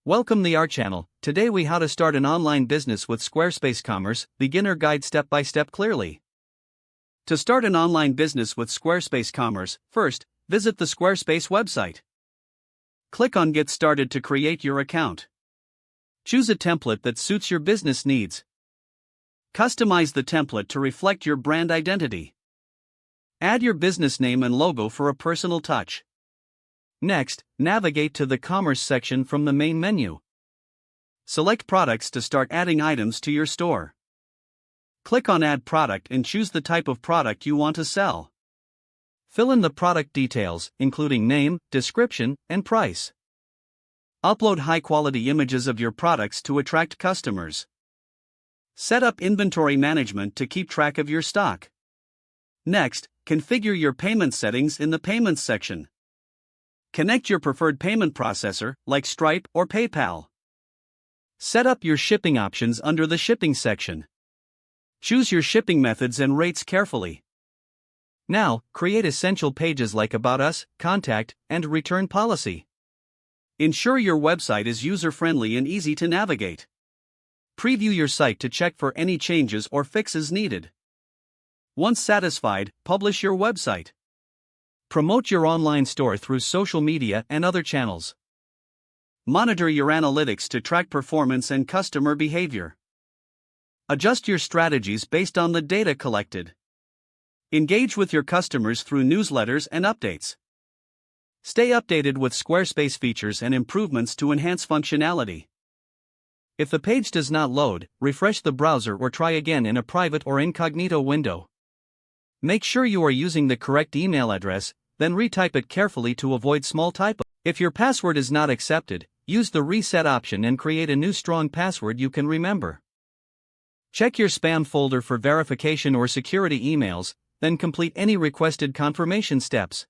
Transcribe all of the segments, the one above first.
Welcome to our channel. Today we how to start an online business with Squarespace Commerce, beginner guide step by step clearly. To start an online business with Squarespace Commerce, first, visit the Squarespace website. Click on Get Started to create your account. Choose a template that suits your business needs. Customize the template to reflect your brand identity. Add your business name and logo for a personal touch. Next, navigate to the Commerce section from the main menu. Select Products to start adding items to your store. Click on Add Product and choose the type of product you want to sell. Fill in the product details, including name, description, and price. Upload high-quality images of your products to attract customers. Set up inventory management to keep track of your stock. Next, configure your payment settings in the Payments section. Connect your preferred payment processor, like Stripe or PayPal. Set up your shipping options under the Shipping section. Choose your shipping methods and rates carefully. Now, create essential pages like About Us, Contact, and Return Policy. Ensure your website is user-friendly and easy to navigate. Preview your site to check for any changes or fixes needed. Once satisfied, publish your website. Promote your online store through social media and other channels. Monitor your analytics to track performance and customer behavior. Adjust your strategies based on the data collected. Engage with your customers through newsletters and updates. Stay updated with Squarespace features and improvements to enhance functionality. If the page does not load, refresh the browser or try again in a private or incognito window. Make sure you are using the correct email address, then retype it carefully to avoid small typos. If your password is not accepted, use the reset option and create a new strong password you can remember. Check your spam folder for verification or security emails, then complete any requested confirmation steps.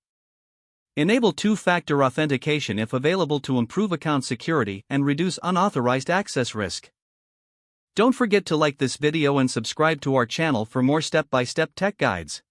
Enable two-factor authentication if available to improve account security and reduce unauthorized access risk. Don't forget to like this video and subscribe to our channel for more step-by-step tech guides.